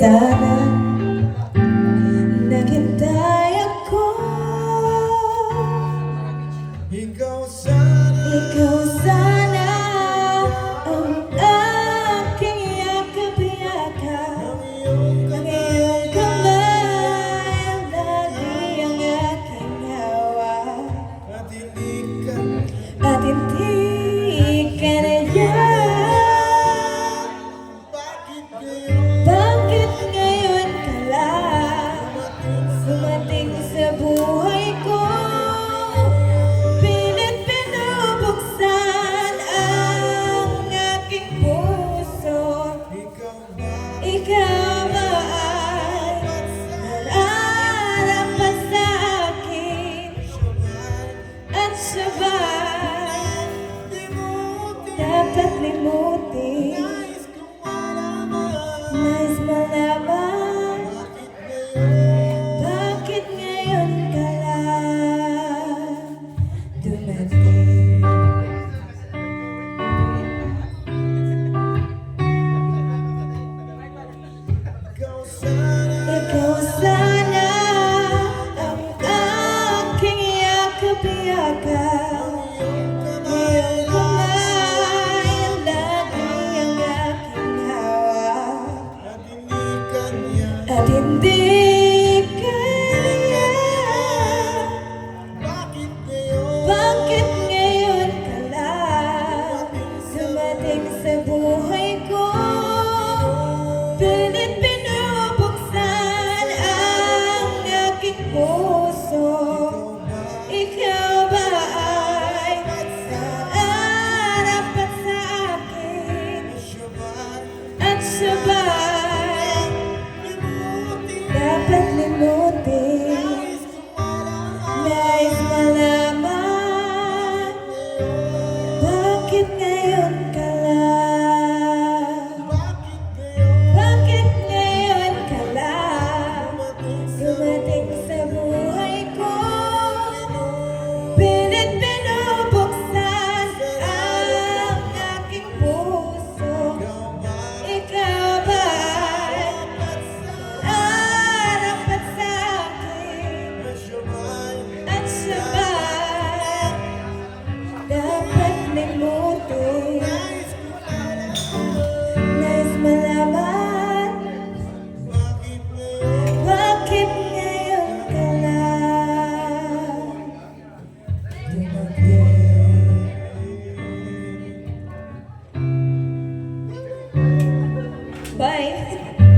sana naghintay ako. Ikaw sana ang aking yakap-yakap, ang iyong kamay ang lagi ang aking hawak. at At hindi ka na yan. Bakit ngayon ka lang dumating sa buhay ko? Pilit pinubuksan ang aking puso. Ikaw ba ay nararapat sa akin? At sabay dapat limutin. Nais malaman bakit ngayon ka lang dumating. Ikaw sana ang aking yakap-yakap, iyong kamay ang lagi ang aking hawak. At hindi